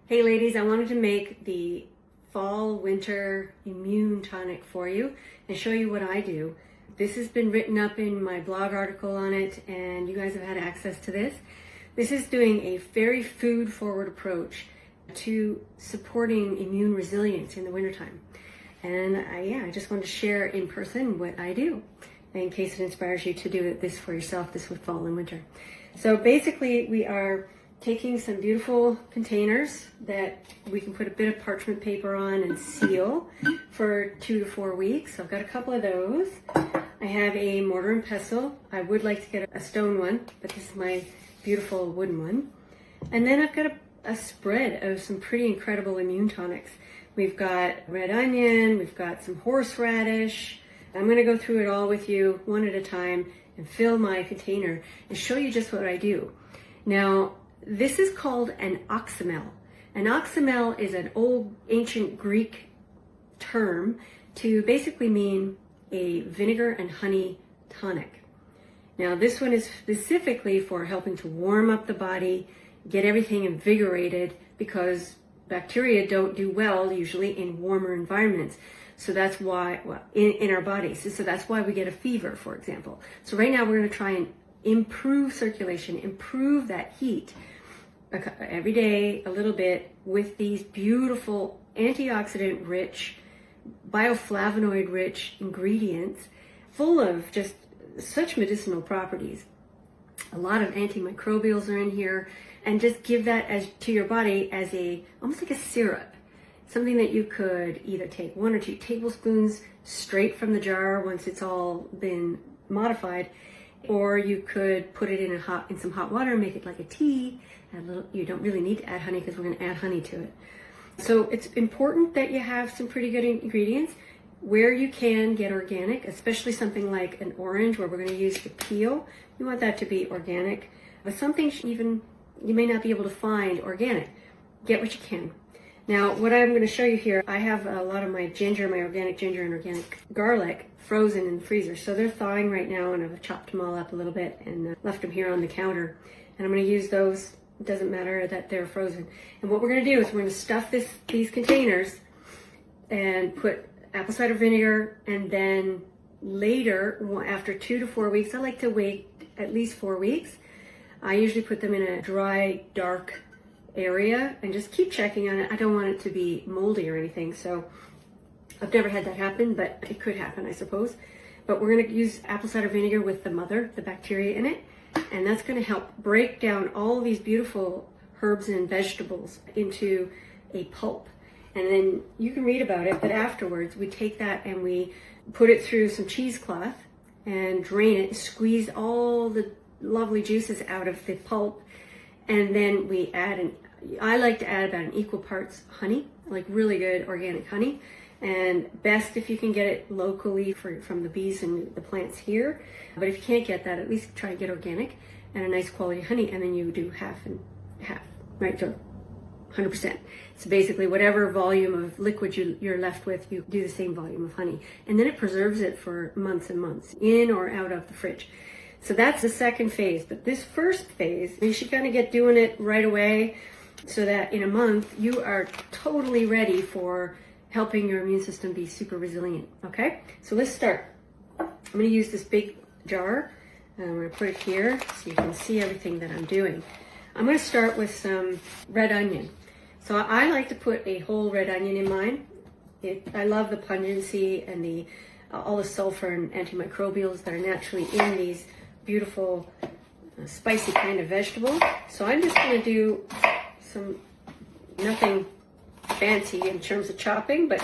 Hey ladies, I wanted to make the fall winter immune tonic for you and show you what I do. This has been written up in my blog article on it, and you guys have had access to this. This is doing a very food forward approach to supporting immune resilience in the wintertime. And I just wanted to share in person what I do in case it inspires you to do this for yourself this with fall and winter. So basically we are taking some beautiful containers that we can put a bit of parchment paper on and seal for 2 to 4 weeks. So I've got a couple of those. I have a mortar and pestle. I would like to get a stone one, but this is my beautiful wooden one. And then I've got a spread of some pretty incredible immune tonics. We've got red onion, we've got some horseradish. I'm going to go through it all with you one at a time and fill my container and show you just what I do. Now, this is called an OXYMEL. An OXYMEL is an old ancient Greek term to basically mean a vinegar and honey tonic. Now this one is specifically for helping to warm up the body, get everything invigorated, because bacteria don't do well usually in warmer environments. So that's why, in our bodies. So that's why we get a fever, for example. So right now we're going to try and improve circulation, improve that heat every day a little bit with these beautiful antioxidant rich, bioflavonoid rich ingredients full of just such medicinal properties. A lot of antimicrobials are in here, and just give that to your body as almost like a syrup. Something that you could either take 1 or 2 tablespoons straight from the jar once it's all been modified, or you could put it in some hot water and make it like a tea. You don't really need to add honey because we're going to add honey to it. So it's important that you have some pretty good ingredients. Where you can get organic, especially something like an orange where we're going to use the peel, you want that to be organic. But some things even you may not be able to find organic. Get what you can. Now, what I'm going to show you here, I have a lot of my ginger, my organic ginger and organic garlic frozen in the freezer. So they're thawing right now, and I've chopped them all up a little bit and left them here on the counter. And I'm going to use those. It doesn't matter that they're frozen. And what we're going to do is we're going to stuff these containers and put apple cider vinegar, and then later, after 2 to 4 weeks, I like to wait at least 4 weeks. I usually put them in a dry, dark area and just keep checking on it. I don't want it to be moldy or anything, so I've never had that happen, but it could happen, I suppose. But we're going to use apple cider vinegar with the bacteria in it, and that's going to help break down all these beautiful herbs and vegetables into a pulp. And then you can read about it, but afterwards we take that and we put it through some cheesecloth and drain it, squeeze all the lovely juices out of the pulp, and then we add I like to add about an equal parts honey, like really good organic honey, and best if you can get it locally from the bees and the plants here. But if you can't get that, at least try to get organic and a nice quality honey, and then you do half and half, right? So 100%. So basically whatever volume of liquid you're left with, you do the same volume of honey. And then it preserves it for months and months, in or out of the fridge. So that's the second phase. But this first phase, you should kind of get doing it right away so that in a month you are totally ready for helping your immune system be super resilient. Okay? So let's start. I'm going to use this big jar. I'm going to put it here so you can see everything that I'm doing. I'm going to start with some red onion. So I like to put a whole red onion in mine. I love the pungency and all the sulfur and antimicrobials that are naturally in these beautiful spicy kind of vegetables. So I'm just going to do nothing fancy in terms of chopping, but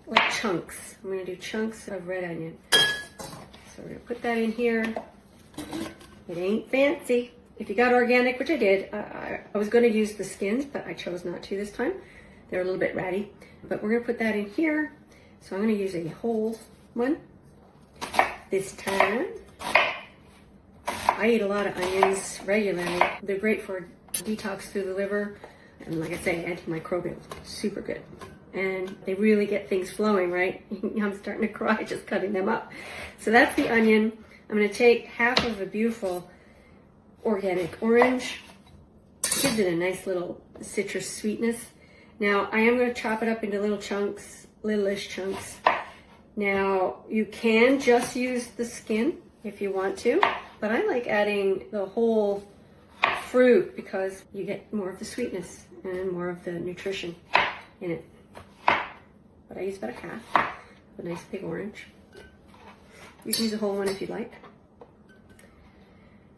like chunks. I'm going to do chunks of red onion. So we're going to put that in here. It ain't fancy. If you got organic, which I did, I was going to use the skins, but I chose not to this time. They're a little bit ratty. But we're going to put that in here. So I'm going to use a whole one this time. I eat a lot of onions regularly. They're great for detox through the liver. And like I say, antimicrobial. Super good. And they really get things flowing, right? I'm starting to cry just cutting them up. So that's the onion. I'm going to take half of a beautiful organic orange. Gives it a nice little citrus sweetness. Now I am going to chop it up into little chunks, littleish chunks. Now you can just use the skin if you want to, but I like adding the whole fruit because you get more of the sweetness and more of the nutrition in it. But I use about a half, a nice big orange. You can use a whole one if you'd like.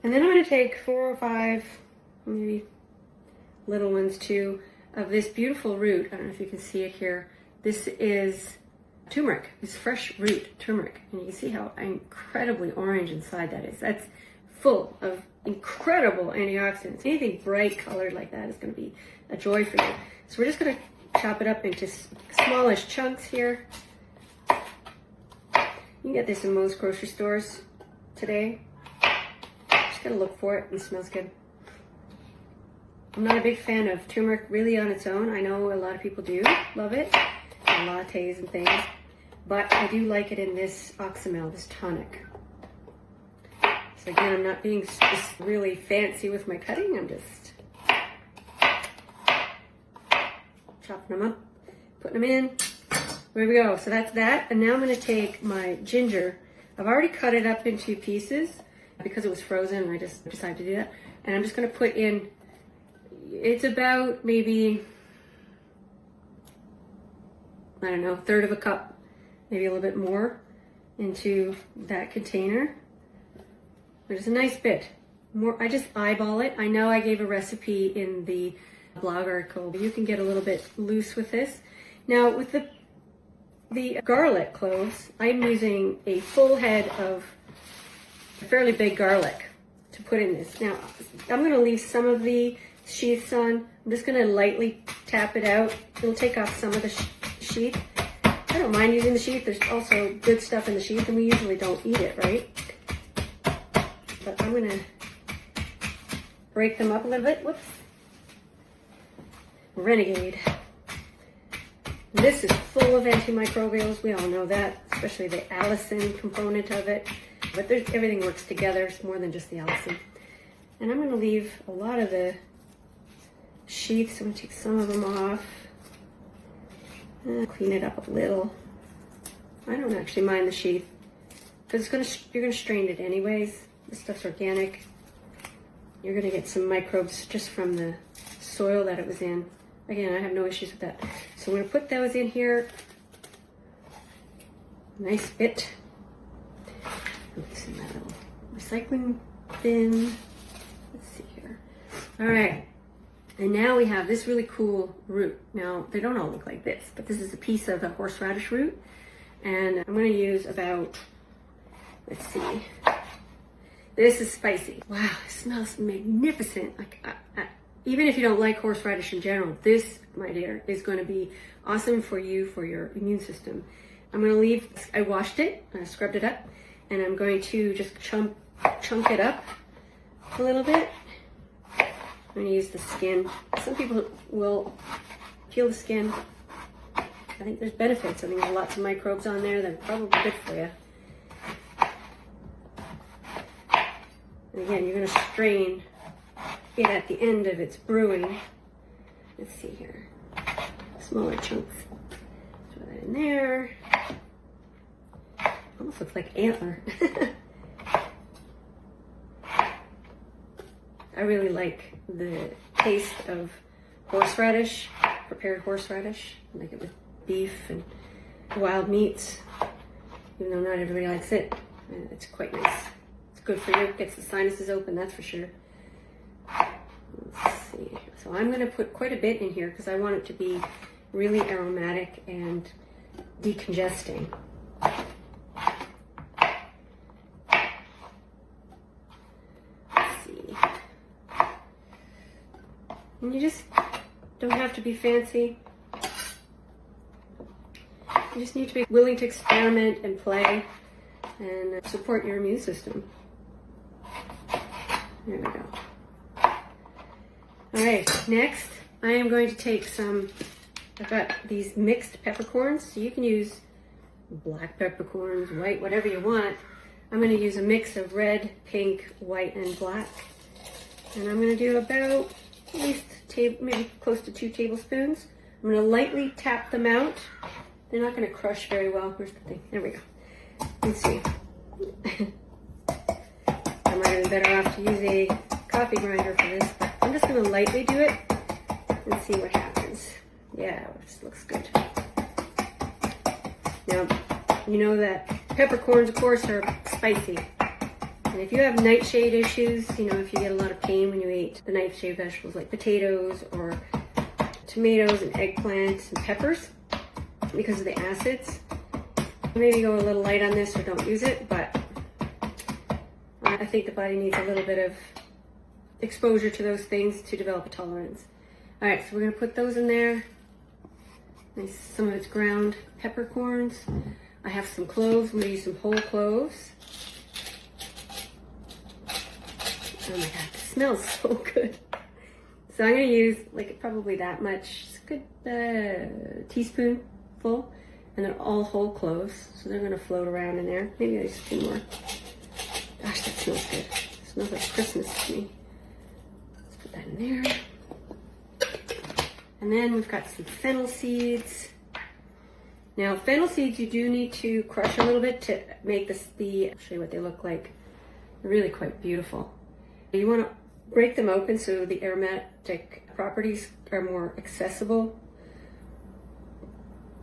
And then I'm going to take 4 or 5, maybe little ones too, of this beautiful root. I don't know if you can see it here. This is turmeric. It's fresh root turmeric. And you can see how incredibly orange inside that is. That's full of incredible antioxidants. Anything bright colored like that is going to be a joy for you. So we're just going to chop it up into smallish chunks here. You can get this in most grocery stores today. Just gotta look for it, and it smells good. I'm not a big fan of turmeric really on its own. I know a lot of people do love it, and lattes and things, but I do like it in this OXYMEL, this tonic. So again, I'm not being just really fancy with my cutting. I'm just chopping them up, putting them in. There we go. So that's that. And now I'm going to take my ginger. I've already cut it up into pieces because it was frozen. I just decided to do that. And I'm just going to put in, it's about maybe, I don't know, 1/3 of a cup, maybe a little bit more into that container. There's a nice bit. More, I just eyeball it. I know I gave a recipe in the blog article, but you can get a little bit loose with this. Now with the garlic cloves, I'm using a full head of a fairly big garlic to put in this. Now, I'm going to leave some of the sheaths on. I'm just going to lightly tap it out. It'll take off some of the sheath. I don't mind using the sheath. There's also good stuff in the sheath, and we usually don't eat it, right? But I'm going to break them up a little bit. Whoops. Renegade. This is full of antimicrobials. We all know that, especially the allicin component of it. But everything works together. It's more than just the allicin. And I'm going to leave a lot of the sheaths. I'm going to take some of them off. Clean it up a little. I don't actually mind the sheath because you're going to strain it anyways. This stuff's organic. You're going to get some microbes just from the soil that it was in. Again, I have no issues with that. So I'm going to put those in here. Nice bit. Put this in that little recycling bin. Let's see here. All right. And now we have this really cool root. Now, they don't all look like this, but this is a piece of the horseradish root. And I'm going to use about, let's see. This is spicy. Wow, it smells magnificent. Like, even if you don't like horseradish in general, this, my dear, is going to be awesome for you, for your immune system. I'm going to leave, I washed it, I scrubbed it up, and I'm going to just chunk it up a little bit. I'm going to use the skin. Some people will peel the skin. I think there's benefits. I think there's lots of microbes on there that are probably good for you. And again, you're going to strain it at the end of its brewing. Let's see here. Smaller chunks. Throw that in there. Almost looks like antler. I really like the taste of horseradish, prepared horseradish. I like it with beef and wild meats, even though not everybody likes it. It's quite nice. It's good for you. Gets the sinuses open, that's for sure. Let's see. So I'm going to put quite a bit in here because I want it to be really aromatic and decongesting. Let's see. And you just don't have to be fancy. You just need to be willing to experiment and play and support your immune system. There we go. All right, next I am going to take some, I've got these mixed peppercorns. So you can use black peppercorns, white, whatever you want. I'm going to use a mix of red, pink, white, and black. And I'm going to do about at least maybe close to 2 tablespoons. I'm going to lightly tap them out. They're not going to crush very well. Where's the thing? There we go. Let's see. I might have been better off to use a coffee grinder for this, but I'm just going to lightly do it and see what happens. Yeah, this looks good. Now, you know that peppercorns, of course, are spicy. And if you have nightshade issues, you know, if you get a lot of pain when you eat the nightshade vegetables like potatoes or tomatoes and eggplants and peppers because of the acids, maybe go a little light on this or don't use it, but I think the body needs a little bit of exposure to those things to develop a tolerance. All right, so we're gonna put those in there. Nice, some of it's ground peppercorns. I have some cloves. I'm gonna use some whole cloves. Oh my God, it smells so good. So I'm gonna use like probably that much, it's a good teaspoonful, and they're all whole cloves, so they're gonna float around in there. Maybe I use a few more. Gosh, that smells good. It smells like Christmas to me. Let's put that in there. And then we've got some fennel seeds. Now, fennel seeds you do need to crush a little bit to make this I'll show you what they look like. They're really quite beautiful. You want to break them open so the aromatic properties are more accessible.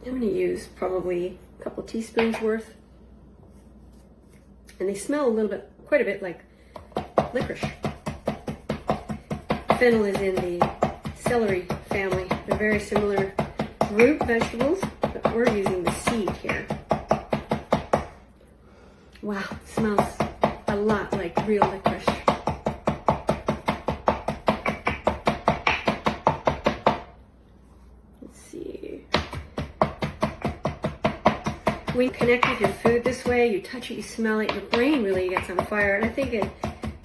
I'm going to use probably a couple teaspoons worth. And they smell a little bit, quite a bit like licorice. Fennel is in the celery family. They're very similar root vegetables, but we're using the seed here. Wow, it smells a lot like real licorice. Let's see. When you connect with your food this way, you touch it, you smell it, your brain really gets on fire. And I think it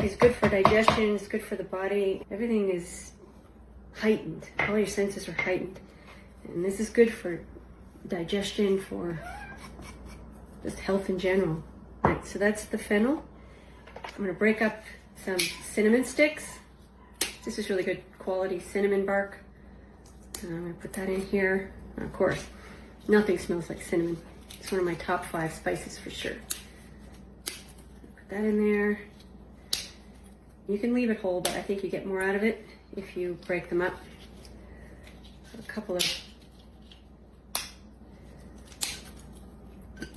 is good for digestion, it's good for the body. Everything is heightened. All your senses are heightened. And this is good for digestion, for just health in general. Right, so that's the fennel. I'm going to break up some cinnamon sticks. This is really good quality cinnamon bark. And I'm going to put that in here. And of course, nothing smells like cinnamon. It's one of my top 5 spices for sure. Put that in there. You can leave it whole, but I think you get more out of it if you break them up. So a couple of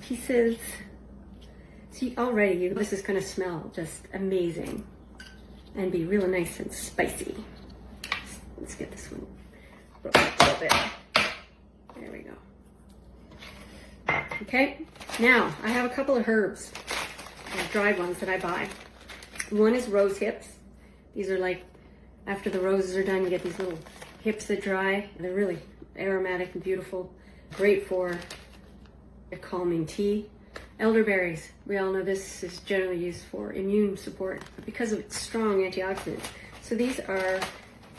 pieces. See, already this is going to smell just amazing and be real nice and spicy. Let's get this one broken up a little bit. There we go. Okay, now I have a couple of herbs, dried ones that I buy. One is rose hips. These are like, after the roses are done, you get these little hips that dry. They're really aromatic and beautiful. Great for a calming tea. Elderberries. We all know this is generally used for immune support because of its strong antioxidants. So these are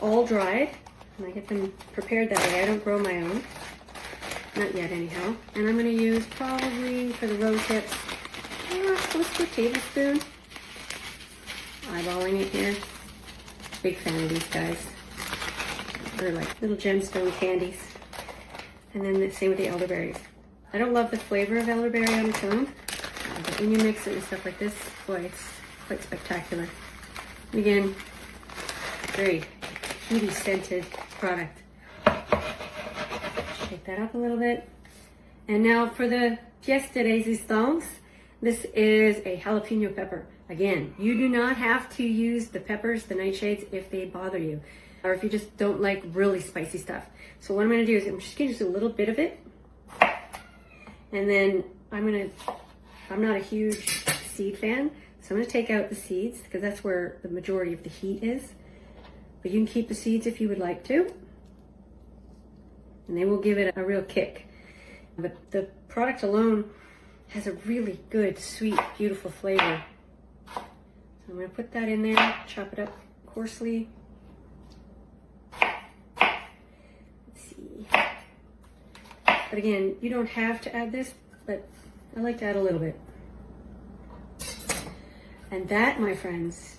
all dried, and I get them prepared that way. I don't grow my own. Not yet, anyhow. And I'm going to use probably, for the rose hips, close to a tablespoon. Eyeballing it here. Big fan of these guys. They're like little gemstone candies. And then the same with the elderberries. I don't love the flavor of elderberry on its own, but when you mix it with stuff like this, boy, it's quite spectacular. And again, very fruity scented product. Shake that up a little bit. And now for the pièce de résistance, this is a jalapeno pepper. Again, you do not have to use the peppers, the nightshades, if they bother you, or if you just don't like really spicy stuff. So what I'm going to do is I'm just going to use a little bit of it. And then I'm not a huge seed fan, so I'm going to take out the seeds because that's where the majority of the heat is. But you can keep the seeds if you would like to. And they will give it a real kick. But the product alone has a really good, sweet, beautiful flavor. So I'm going to put that in there, chop it up coarsely. Let's see. But again, you don't have to add this, but I like to add a little bit. And that, my friends,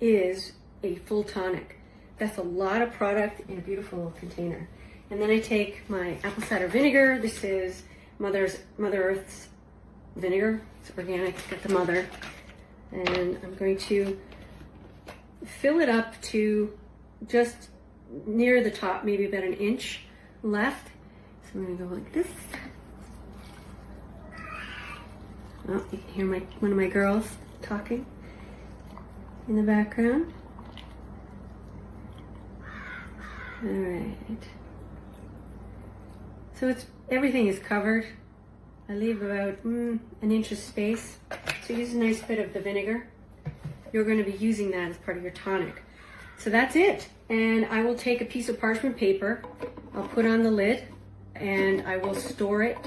is a full tonic. That's a lot of product in a beautiful container. And then I take my apple cider vinegar. This is Mother Earth's vinegar. It's organic, it's got the mother. And I'm going to fill it up to just near the top, maybe about an inch left. So I'm going to go like this. Oh, you can hear one of my girls talking in the background. All right. So everything is covered. I leave about an inch of space. So use a nice bit of the vinegar. You're going to be using that as part of your tonic. So that's it. And I will take a piece of parchment paper. I'll put on the lid and I will store it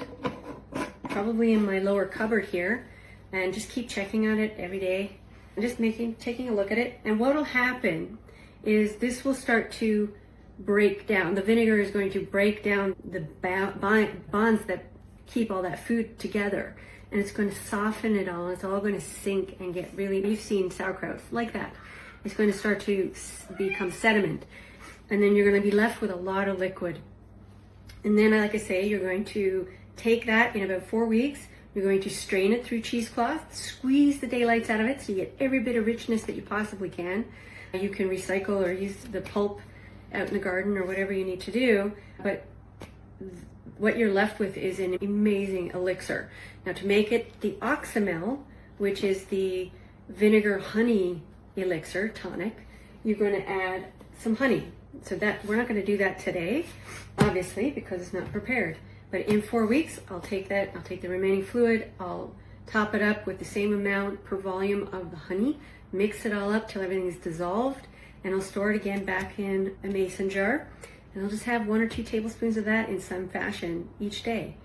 probably in my lower cupboard here, and just keep checking on it every day and just taking a look at it. And what will happen is this will start to break down. The vinegar is going to break down the bonds that keep all that food together, and it's going to soften it all. It's all going to sink and get really, you've seen sauerkraut like that. It's going to start to become sediment, and then you're going to be left with a lot of liquid. And then, like I say, you're going to take that in about 4 weeks. You're going to strain it through cheesecloth, squeeze the daylights out of it so you get every bit of richness that you possibly can. You can recycle or use the pulp out in the garden or whatever you need to do, but what you're left with is an amazing elixir. Now, to make it the OXYMEL, which is the vinegar honey elixir tonic, you're going to add some honey. So that we're not going to do that today, obviously, because it's not prepared. But in 4 weeks, I'll take the remaining fluid, I'll top it up with the same amount per volume of the honey, mix it all up till everything is dissolved, and I'll store it again back in a mason jar. And I'll just have 1 or 2 tablespoons of that in some fashion each day.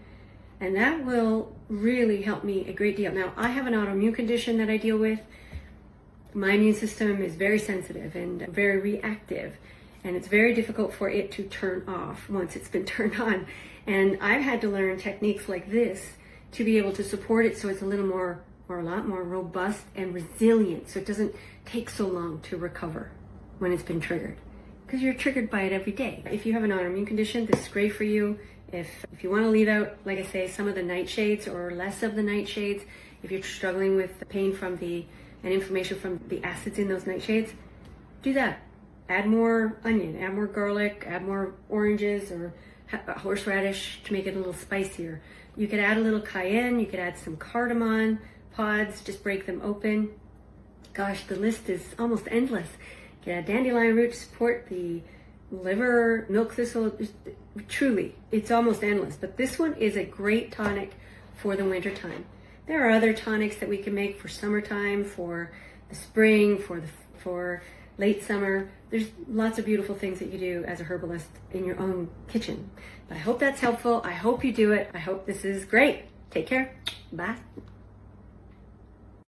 And that will really help me a great deal. Now, I have an autoimmune condition that I deal with. My immune system is very sensitive and very reactive, and it's very difficult for it to turn off once it's been turned on. And I've had to learn techniques like this to be able to support it so it's a little more, or a lot more robust and resilient, so it doesn't take so long to recover when it's been triggered, because you're triggered by it every day. If you have an autoimmune condition, this is great for you. If you want to leave out, like I say, some of the nightshades or less of the nightshades, if you're struggling with the pain from and inflammation from the acids in those nightshades, do that. Add more onion, add more garlic, add more oranges or horseradish to make it a little spicier. You could add a little cayenne, you could add some cardamom pods, just break them open. Gosh, the list is almost endless. You can add dandelion root to support the liver, milk thistle. Truly, it's almost endless. But this one is a great tonic for the winter time. There are other tonics that we can make for summertime, for the spring, for late summer. There's lots of beautiful things that you do as a herbalist in your own kitchen. But I hope that's helpful. I hope you do it. I hope this is great. Take care. Bye.